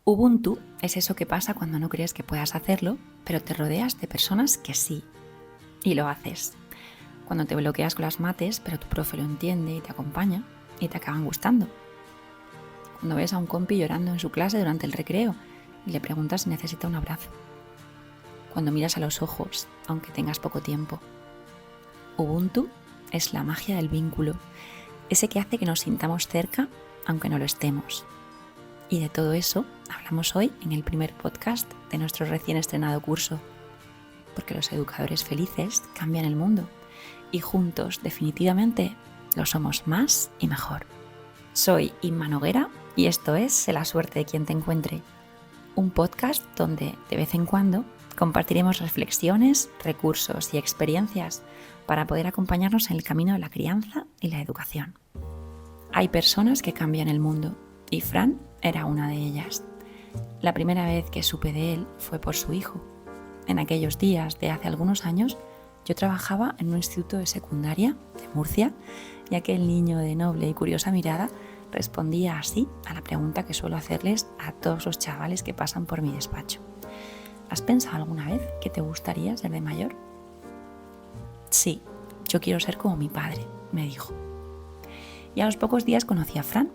Ubuntu es eso que pasa cuando no crees que puedas hacerlo, pero te rodeas de personas que sí, y lo haces. Cuando te bloqueas con las mates, pero tu profe lo entiende y te acompaña, y te acaban gustando. Cuando ves a un compi llorando en su clase durante el recreo y le preguntas si necesita un abrazo. Cuando miras a los ojos, aunque tengas poco tiempo. Ubuntu es la magia del vínculo, ese que hace que nos sintamos cerca, aunque no lo estemos. Y de todo eso hablamos hoy en el primer podcast de nuestro recién estrenado curso, porque los educadores felices cambian el mundo y juntos definitivamente lo somos más y mejor. Soy Inma Noguera y esto es Sé la suerte de quien te encuentre, un podcast donde de vez en cuando compartiremos reflexiones, recursos y experiencias para poder acompañarnos en el camino de la crianza y la educación. Hay personas que cambian el mundo y Fran era una de ellas. La primera vez que supe de él fue por su hijo. En aquellos días de hace algunos años yo trabajaba en un instituto de secundaria de Murcia y aquel niño de noble y curiosa mirada respondía así a la pregunta que suelo hacerles a todos los chavales que pasan por mi despacho. ¿Has pensado alguna vez que te gustaría ser de mayor? Sí, yo quiero ser como mi padre, me dijo. Y a los pocos días conocí a Fran.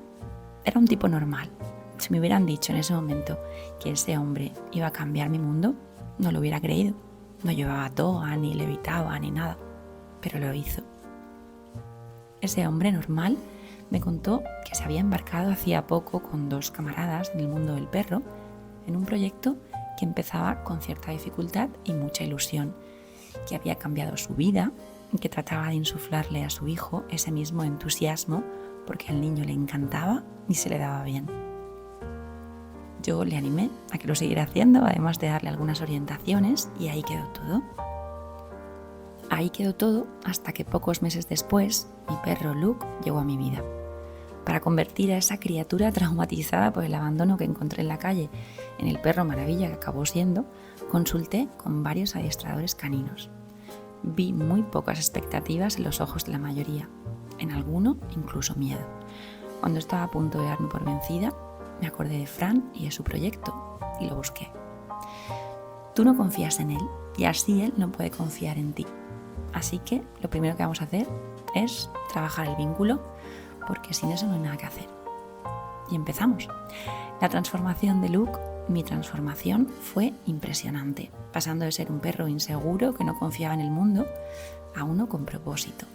Era un tipo normal. Si me hubieran dicho en ese momento que ese hombre iba a cambiar mi mundo, no lo hubiera creído. No llevaba toga, ni levitaba, ni nada. Pero lo hizo. Ese hombre normal me contó que se había embarcado hacía poco con 2 camaradas en el mundo del perro en un proyecto que empezaba con cierta dificultad y mucha ilusión, que había cambiado su vida y que trataba de insuflarle a su hijo ese mismo entusiasmo porque al niño le encantaba y se le daba bien. Yo le animé a que lo siguiera haciendo, además de darle algunas orientaciones, y ahí quedó todo. Ahí quedó todo hasta que pocos meses después mi perro Luke llegó a mi vida, para convertir a esa criatura traumatizada por el abandono que encontré en la calle en el perro maravilla que acabó siendo. Consulté con varios adiestradores caninos. Vi muy pocas expectativas en los ojos de la mayoría, en alguno incluso miedo. Cuando estaba a punto de darme por vencida, me acordé de Fran y de su proyecto y lo busqué. Tú no confías en él y así él no puede confiar en ti. Así que lo primero que vamos a hacer es trabajar el vínculo, porque sin eso no hay nada que hacer. Y empezamos. La transformación de Luke, mi transformación, fue impresionante, pasando de ser un perro inseguro que no confiaba en el mundo a uno con propósito.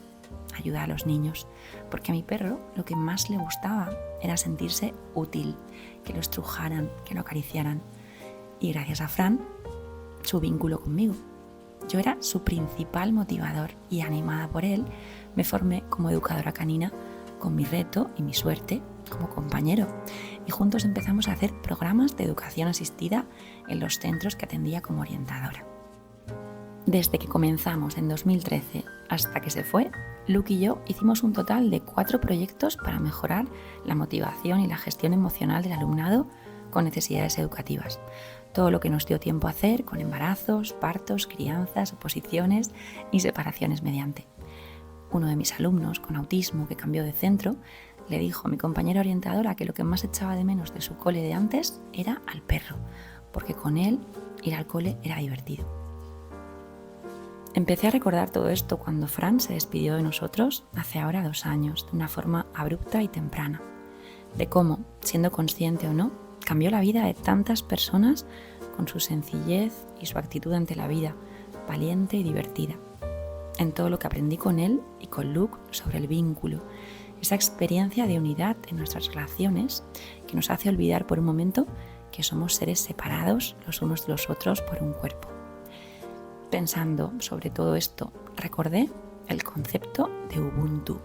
Ayudar a los niños, porque a mi perro lo que más le gustaba era sentirse útil, que lo estrujaran, que lo acariciaran. Y gracias a Fran, su vínculo conmigo. Yo era su principal motivador y animada por él, me formé como educadora canina con mi reto y mi suerte como compañero. Y juntos empezamos a hacer programas de educación asistida en los centros que atendía como orientadora. Desde que comenzamos en 2013 hasta que se fue, Luke y yo hicimos un total de 4 proyectos para mejorar la motivación y la gestión emocional del alumnado con necesidades educativas. Todo lo que nos dio tiempo a hacer con embarazos, partos, crianzas, oposiciones y separaciones mediante. Uno de mis alumnos con autismo que cambió de centro le dijo a mi compañera orientadora que lo que más echaba de menos de su cole de antes era al perro, porque con él ir al cole era divertido. Empecé a recordar todo esto cuando Fran se despidió de nosotros hace ahora 2 años, de una forma abrupta y temprana, de cómo, siendo consciente o no, cambió la vida de tantas personas con su sencillez y su actitud ante la vida, valiente y divertida. En todo lo que aprendí con él y con Luke sobre el vínculo, esa experiencia de unidad en nuestras relaciones que nos hace olvidar por un momento que somos seres separados los unos de los otros por un cuerpo. Pensando sobre todo esto, recordé el concepto de Ubuntu,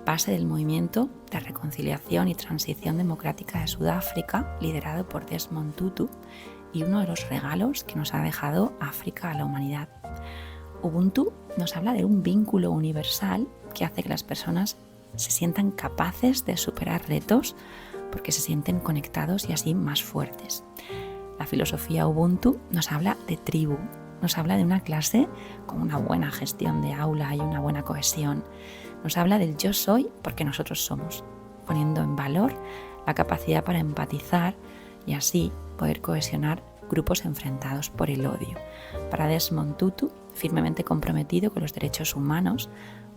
base del movimiento de reconciliación y transición democrática de Sudáfrica, liderado por Desmond Tutu, y uno de los regalos que nos ha dejado África a la humanidad. Ubuntu nos habla de un vínculo universal que hace que las personas se sientan capaces de superar retos porque se sienten conectados y así más fuertes. La filosofía Ubuntu nos habla de tribu, nos habla de una clase con una buena gestión de aula y una buena cohesión. Nos habla del yo soy porque nosotros somos, poniendo en valor la capacidad para empatizar y así poder cohesionar grupos enfrentados por el odio. Para Desmond Tutu, firmemente comprometido con los derechos humanos,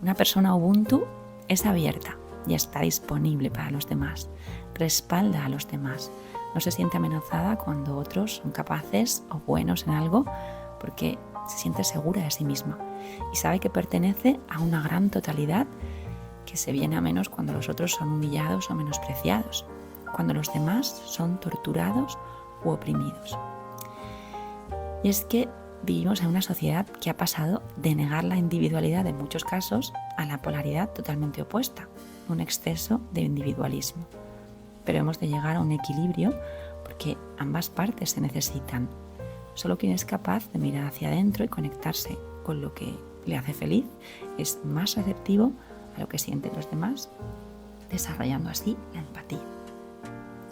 una persona Ubuntu es abierta y está disponible para los demás, respalda a los demás, no se siente amenazada cuando otros son capaces o buenos en algo porque se siente segura de sí misma y sabe que pertenece a una gran totalidad que se viene a menos cuando los otros son humillados o menospreciados, cuando los demás son torturados u oprimidos. Y es que vivimos en una sociedad que ha pasado de negar la individualidad en muchos casos a la polaridad totalmente opuesta, un exceso de individualismo. Pero hemos de llegar a un equilibrio porque ambas partes se necesitan. Solo quien es capaz de mirar hacia adentro y conectarse con lo que le hace feliz es más receptivo a lo que sienten los demás, desarrollando así la empatía.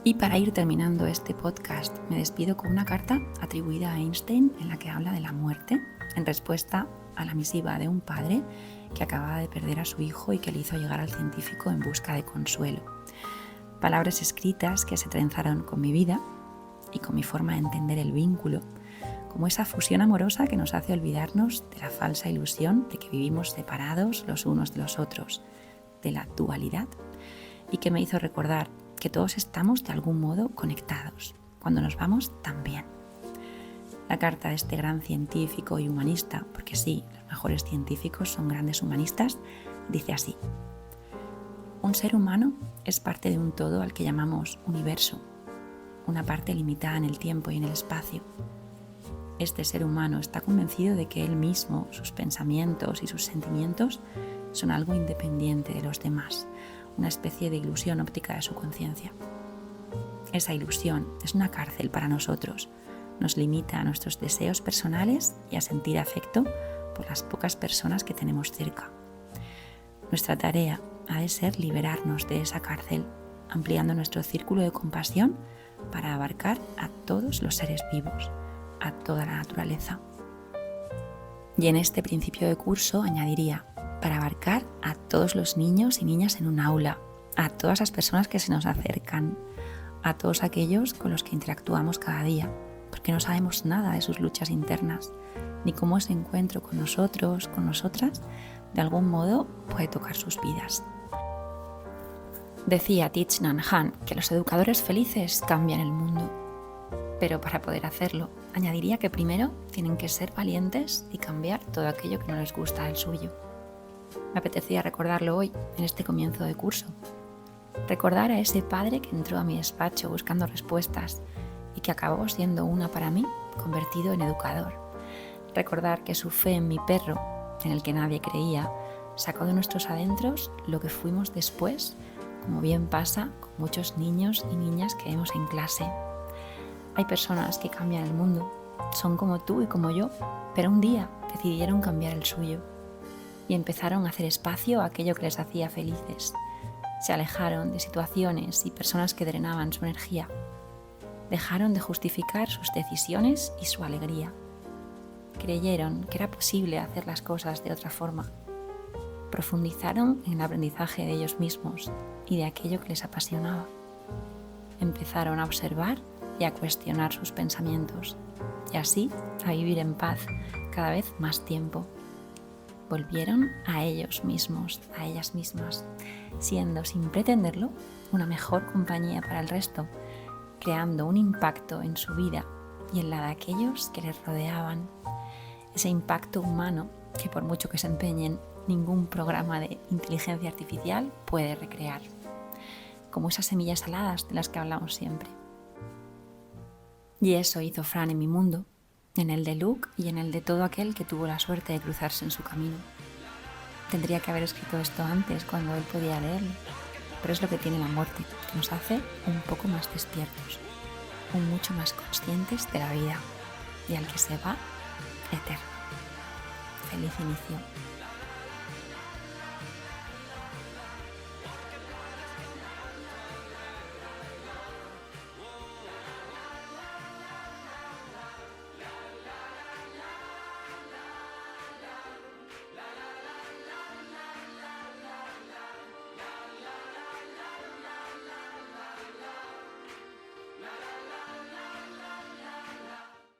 Y para ir terminando este podcast, me despido con una carta atribuida a Einstein en la que habla de la muerte en respuesta a la misiva de un padre que acababa de perder a su hijo y que le hizo llegar al científico en busca de consuelo. Palabras escritas que se trenzaron con mi vida y con mi forma de entender el vínculo, como esa fusión amorosa que nos hace olvidarnos de la falsa ilusión de que vivimos separados los unos de los otros, de la dualidad, y que me hizo recordar que todos estamos de algún modo conectados, cuando nos vamos también. La carta de este gran científico y humanista, porque sí, los mejores científicos son grandes humanistas, dice así: un ser humano es parte de un todo al que llamamos universo, una parte limitada en el tiempo y en el espacio. Este ser humano está convencido de que él mismo, sus pensamientos y sus sentimientos son algo independiente de los demás, una especie de ilusión óptica de su conciencia. Esa ilusión es una cárcel para nosotros, nos limita a nuestros deseos personales y a sentir afecto por las pocas personas que tenemos cerca. Nuestra tarea ha de ser liberarnos de esa cárcel, ampliando nuestro círculo de compasión para abarcar a todos los seres vivos, a toda la naturaleza. Y en este principio de curso añadiría, para abarcar a todos los niños y niñas en un aula, a todas las personas que se nos acercan, a todos aquellos con los que interactuamos cada día, porque no sabemos nada de sus luchas internas, ni cómo ese encuentro con nosotros, con nosotras, de algún modo puede tocar sus vidas. Decía Thich Nhat Hanh que los educadores felices cambian el mundo, pero para poder hacerlo, añadiría que primero tienen que ser valientes y cambiar todo aquello que no les gusta del suyo. Me apetecía recordarlo hoy, en este comienzo de curso. Recordar a ese padre que entró a mi despacho buscando respuestas y que acabó siendo una para mí, convertido en educador. Recordar que su fe en mi perro, en el que nadie creía, sacó de nuestros adentros lo que fuimos después, como bien pasa con muchos niños y niñas que vemos en clase. Hay personas que cambian el mundo, son como tú y como yo, pero un día decidieron cambiar el suyo y empezaron a hacer espacio a aquello que les hacía felices. Se alejaron de situaciones y personas que drenaban su energía. Dejaron de justificar sus decisiones y su alegría. Creyeron que era posible hacer las cosas de otra forma. Profundizaron en el aprendizaje de ellos mismos y de aquello que les apasionaba. Empezaron a observar y a cuestionar sus pensamientos y así a vivir en paz cada vez más tiempo. Volvieron a ellos mismos, a ellas mismas, siendo sin pretenderlo una mejor compañía para el resto, creando un impacto en su vida y en la de aquellos que les rodeaban. Ese impacto humano que por mucho que se empeñen, ningún programa de inteligencia artificial puede recrear. Como esas semillas aladas de las que hablamos siempre. Y eso hizo Fran en mi mundo, en el de Luke y en el de todo aquel que tuvo la suerte de cruzarse en su camino. Tendría que haber escrito esto antes, cuando él podía leerlo, pero es lo que tiene la muerte, que nos hace un poco más despiertos, mucho más conscientes de la vida y al que se va, eterno. Feliz inicio.